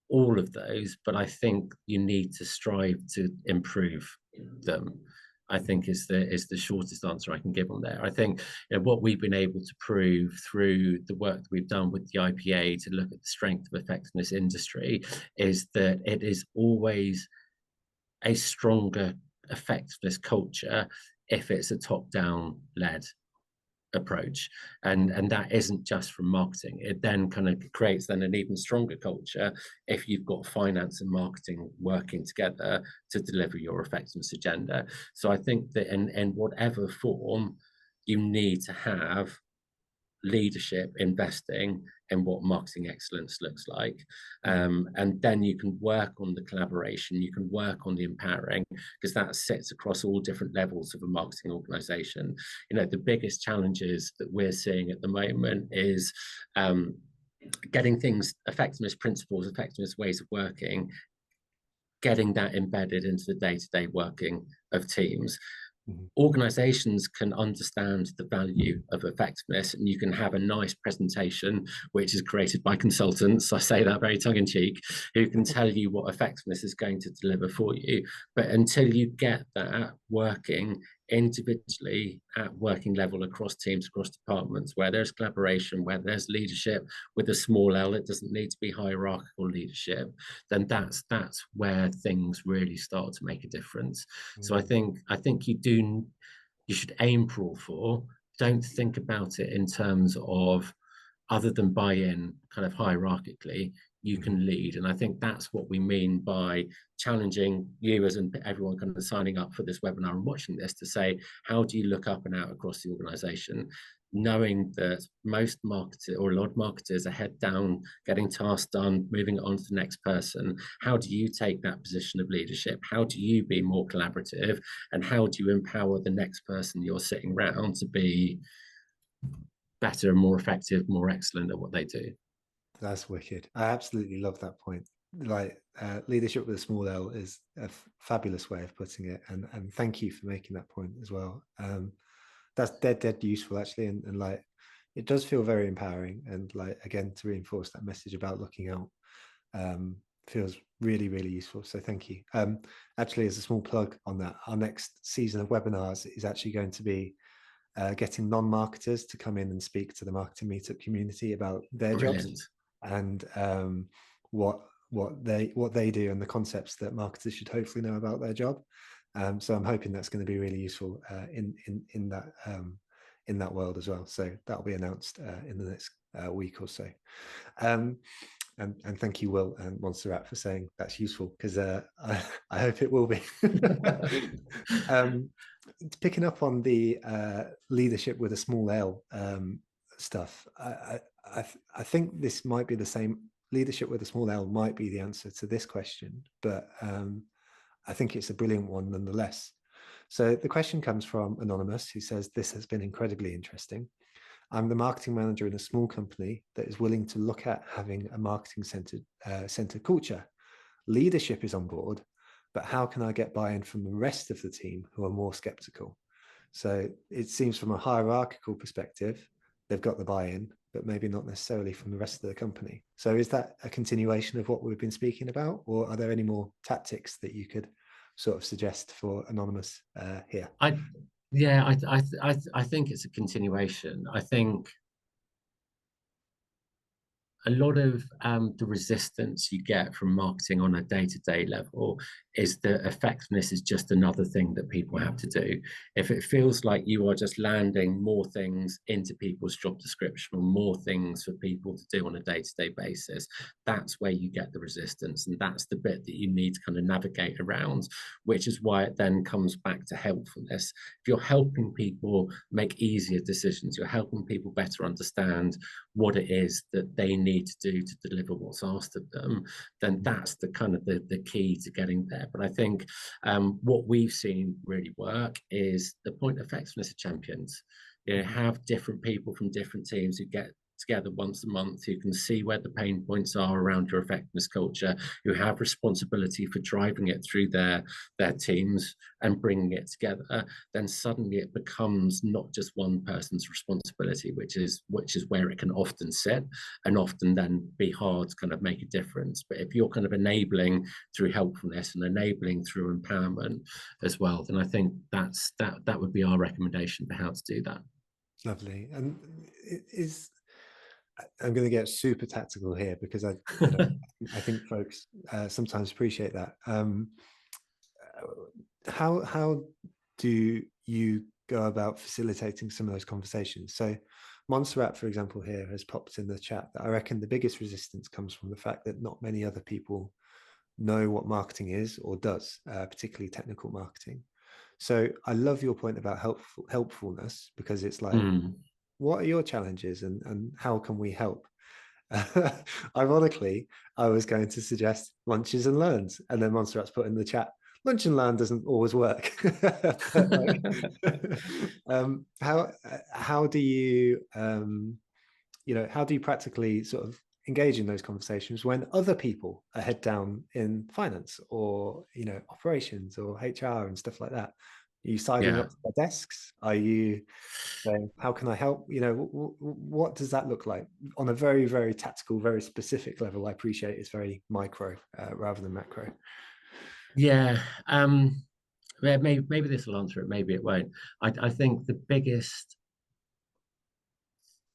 all of those, but I think you need to strive to improve them, I think is the shortest answer I can give on there. I think what we've been able to prove through the work that we've done with the IPA to look at the strength of effectiveness industry is that it is always a stronger effectiveness culture if it's a top-down led approach, and that isn't just from marketing. It then kind of creates then an even stronger culture if you've got finance and marketing working together to deliver your effectiveness agenda. So I think that in whatever form, you need to have leadership investing in what marketing excellence looks like, and then you can work on the collaboration, you can work on the empowering, because that sits across all different levels of a marketing organization. The biggest challenges that we're seeing at the moment is getting things, effectiveness principles, effectiveness ways of working, getting that embedded into the day-to-day working of teams. Organizations can understand the value of effectiveness, and you can have a nice presentation which is created by consultants, I say that very tongue-in-cheek, who can tell you what effectiveness is going to deliver for you. But until you get that working individually at working level across teams, across departments, where there's collaboration, where there's leadership with a small L, it doesn't need to be hierarchical leadership, then that's where things really start to make a difference. So I think you should aim for all 4. Don't think about it in terms of, other than buy-in kind of hierarchically, you can lead. And I think that's what we mean by challenging you as everyone kind of signing up for this webinar and watching this, to say, how do you look up and out across the organization, knowing that most marketers, or a lot of marketers, are head down, getting tasks done, moving on to the next person. How do you take that position of leadership? How do you be more collaborative? And how do you empower the next person you're sitting around to be better, more effective, more excellent at what they do? That's wicked. I absolutely love that point. Like, leadership with a small L is a fabulous way of putting it, and thank you for making that point as well. That's dead useful, actually, and like, it does feel very empowering, and like again to reinforce that message about looking out um, feels really, really useful. So thank you. Actually, as a small plug on that, our next season of webinars is actually going to be getting non-marketers to come in and speak to the marketing meetup community about their jobs Brilliant. and what what they do and the concepts that marketers should hopefully know about their job. So I'm hoping that's going to be really useful in that world as well. So that'll be announced in the next week or so. Um, and thank you, Will and Montserrat, for saying that's useful, because I hope it will be. um, Picking up on the leadership with a small L stuff, I think this might be the same. Leadership with a small L might be the answer to this question, but I think it's a brilliant one nonetheless. So the question comes from Anonymous, who says, "This has been incredibly interesting. I'm the marketing manager in a small company that is willing to look at having a marketing centered culture. Leadership is on board, but how can I get buy-in from the rest of the team who are more skeptical?" So it seems from a hierarchical perspective, they've got the buy-in, but maybe not necessarily from the rest of the company. So is that a continuation of what we've been speaking about, or are there any more tactics that you could sort of suggest for Anonymous here? I yeah, I think it's a continuation. I think a lot of the resistance you get from marketing on a day-to-day level is the effectiveness is just another thing that people have to do. If it feels like you are just landing more things into people's job description or more things for people to do on a day-to-day basis, that's where you get the resistance, and that's the bit that you need to kind of navigate around, which is why it then comes back to helpfulness. If you're helping people make easier decisions, you're helping people better understand what it is that they need to do to deliver what's asked of them, then that's the kind of the key to getting there. But I think what we've seen really work is the point effectiveness of champions. You know, have different people from different teams who get together once a month, who can see where the pain points are around your effectiveness culture, who have responsibility for driving it through their teams and bringing it together. Then suddenly it becomes not just one person's responsibility, which is where it can often sit and often then be hard to kind of make a difference. But if you're kind of enabling through helpfulness and enabling through empowerment as well, then I think that would be our recommendation for how to do that. Lovely. And it is, I'm going to get super tactical here because I think folks sometimes appreciate that. How do you go about facilitating some of those conversations? So Montserrat, for example, here has popped in the chat that I reckon the biggest resistance comes from the fact that not many other people know what marketing is or does, particularly technical marketing. So I love your point about helpfulness, because it's like, Mm. what are your challenges and how can we help? Ironically, I was going to suggest lunches and learns, and then Montserrat's put in the chat, lunch and learn doesn't always work. But like, how do you how do you practically sort of engage in those conversations when other people are head down in finance or operations or HR and stuff like that? Are you sidling Yeah. up to their desks? Are you saying, how can I help? What does that look like on a very, very tactical, very specific level? I appreciate it's very micro rather than macro. Yeah. Maybe this will answer it, maybe it won't. I think the biggest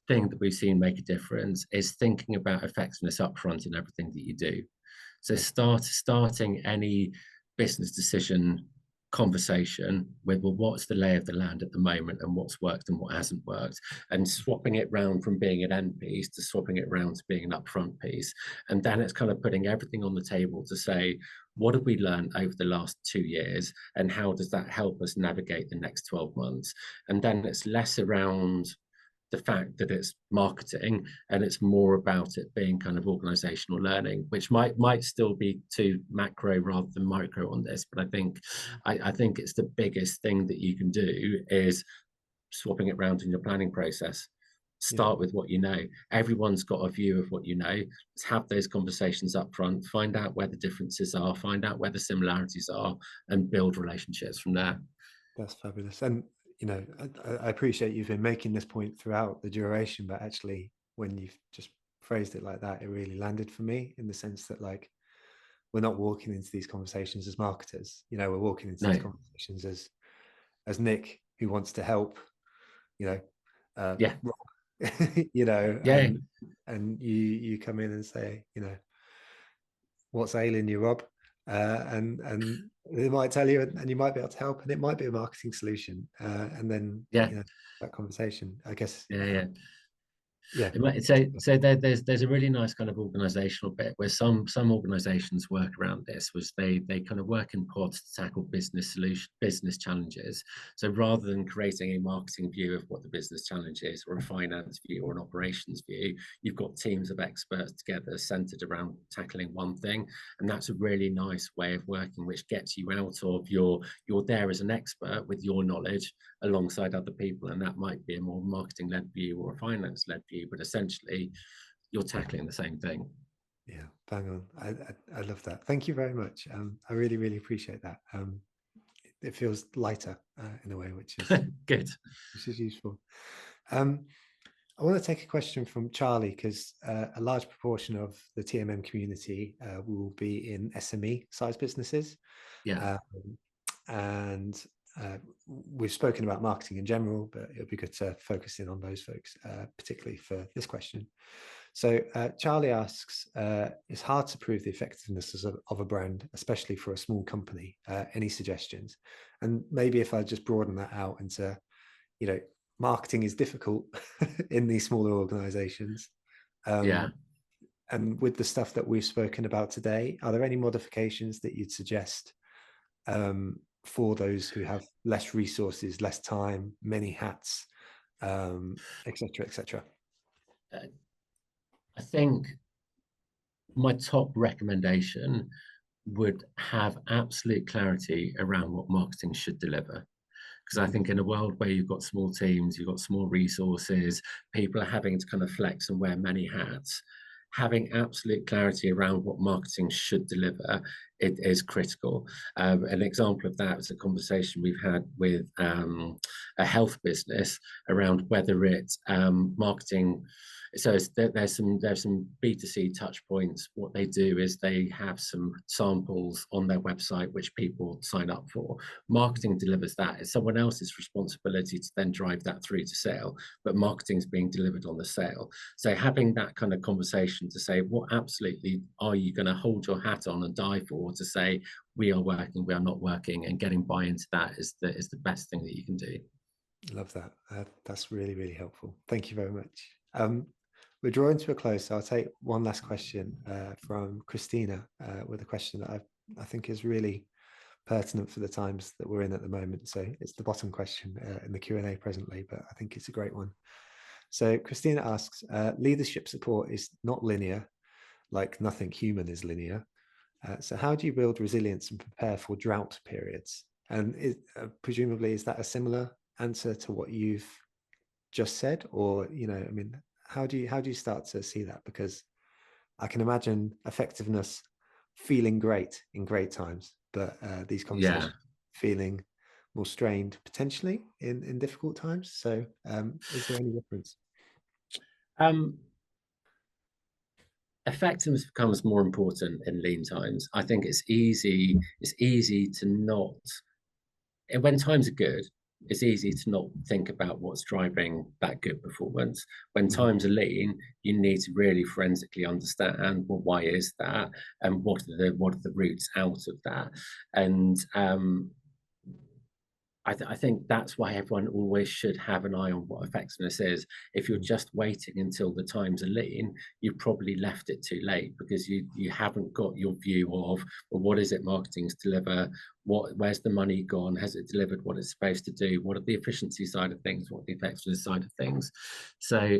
thing that we've seen make a difference is thinking about effectiveness upfront in everything that you do. So starting any business decision conversation with, well, what's the lay of the land at the moment and what's worked and what hasn't worked, and swapping it round from being an end piece to swapping it round to being an upfront piece. And then it's kind of putting everything on the table to say, what have we learned over the last 2 years and how does that help us navigate the next 12 months? And then it's less around the fact that it's marketing and it's more about it being kind of organizational learning, which might still be too macro rather than micro on this. But I think it's the biggest thing that you can do is swapping it around in your planning process. Yeah, Start with what you know. Everyone's got a view of what you know. Let's have those conversations up front, find out where the differences are, find out where the similarities are, and build relationships from there. that's fabulous. And you know, I appreciate you've been making this point throughout the duration, but actually, when you've just phrased it like that, it really landed for me in the sense that, like, we're not walking into these conversations as marketers. You know, we're walking into these No, conversations as Nick who wants to help. You know, yeah, Rob, you know, yeah, and you come in and say, you know, what's ailing you, Rob? And they might tell you, and you might be able to help, and it might be a marketing solution. And then, yeah, you know, that conversation, I guess, yeah, yeah. yeah, So there's a really nice kind of organizational bit where some organizations work around this, was they kind of work in pods to tackle business challenges. So rather than creating a marketing view of what the business challenge is, or a finance view, or an operations view, you've got teams of experts together centered around tackling one thing. And that's a really nice way of working, which gets you out of you're there as an expert with your knowledge alongside other people, and that might be a more marketing led view or a finance led view, but essentially you're tackling the same thing. yeah, bang on. I love that. Thank you very much. I really, really appreciate that. It feels lighter in a way, Good. which is useful. Um, I want to take a question from Charlie because a large proportion of the TMM community will be in SME size businesses. Yeah. Um, and we've spoken about marketing in general, but it would be good to focus in on those folks, particularly for this question. So Charlie asks, it's hard to prove the effectiveness of a brand, especially for a small company. Any suggestions? And maybe if I just broaden that out into, you know, marketing is difficult in these smaller organizations. Yeah. And with the stuff that we've spoken about today, are there any modifications that you'd suggest for those who have less resources, less time, many hats, et cetera, et cetera? I think my top recommendation would have absolute clarity around what marketing should deliver. Because I think in a world where you've got small teams, you've got small resources, people are having to kind of flex and wear many hats, having absolute clarity around what marketing should deliver, it is critical. An example of that is a conversation we've had with a health business around whether it's marketing. So there's some B2C touch points. What they do is they have some samples on their website which people sign up for. Marketing delivers that. It's someone else's responsibility to then drive that through to sale, but marketing is being delivered on the sale. So having that kind of conversation to say, what absolutely are you going to hold your hat on and die for, to say we are working, we are not working, and getting buy into that is the best thing that you can do. Love that. That's really, really helpful. Thank you very much. We're drawing to a close, so I'll take one last question from Christina with a question that I think is really pertinent for the times that we're in at the moment. So it's the bottom question in the Q&A presently, but I think it's a great one. So Christina asks, leadership support is not linear, like nothing human is linear. So how do you build resilience and prepare for drought periods? And presumably, is that a similar answer to what you've just said? Or, you know, I mean, how do you start to see that? Because I can imagine effectiveness feeling great in great times, but these Yeah. conversations feeling more strained potentially in difficult times. So is there any difference? Um, Effectiveness becomes more important in lean times. I think it's easy to not, and when times are good, it's easy to not think about what's driving that good performance. When Mhm. times are lean, you need to really forensically understand, well, why is that, and what are the routes out of that. And I think that's why everyone always should have an eye on what effectiveness is. If you're just waiting until the times are lean, you've probably left it too late, because you haven't got your view of, well, what is it marketing's deliver? Where's the money gone? Has it delivered what it's supposed to do? What are the efficiency side of things? What are the effectiveness side of things? So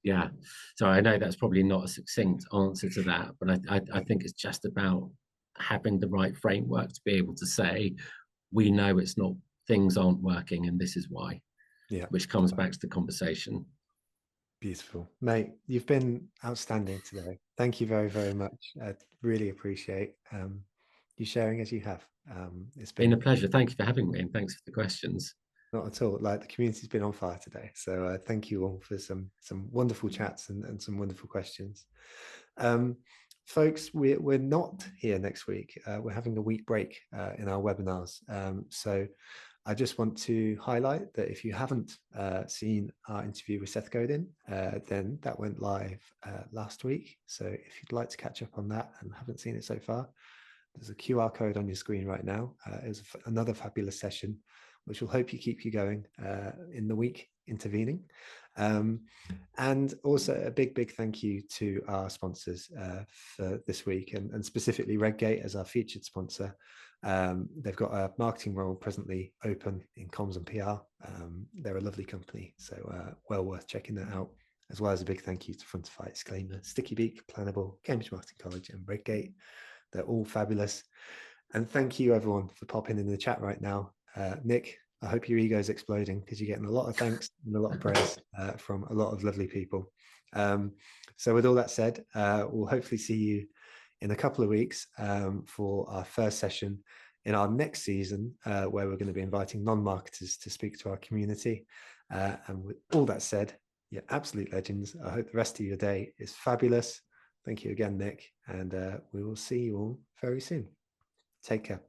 yeah. So I know that's probably not a succinct answer to that, but I think it's just about having the right framework to be able to say, we know it's not, things aren't working and this is why, Yeah. which comes back to the conversation. Beautiful. Mate, you've been outstanding today. Thank you very, very much. I really appreciate you sharing as you have. It's Been a been pleasure. Thank you for having me, and thanks for the questions. Not at all. Like, the community's been on fire today. So thank you all for some wonderful chats and some wonderful questions. Um, Folks, we're not here next week. We're having a week break in our webinars. So I just want to highlight that if you haven't seen our interview with Seth Godin, then that went live last week. So if you'd like to catch up on that and haven't seen it so far, there's a QR code on your screen right now. It was another fabulous session, which will hope you keep you going in the week intervening. And also a big thank you to our sponsors for this week, and specifically Redgate as our featured sponsor. They've got a marketing role presently open in comms and PR. They're a lovely company, so well worth checking that out. As well as a big thank you to Frontify, Exclaimer, Sticky Beak, Planable, Cambridge Marketing College, and Redgate. They're all fabulous. And thank you everyone for popping in the chat right now. Nick, I hope your ego is exploding because you're getting a lot of thanks and a lot of praise from a lot of lovely people. So with all that said, we'll hopefully see you in a couple of weeks for our first session in our next season, where we're going to be inviting non-marketers to speak to our community. And with all that said, you're absolute legends. I hope the rest of your day is fabulous. Thank you again, Nick, and we will see you all very soon. Take care.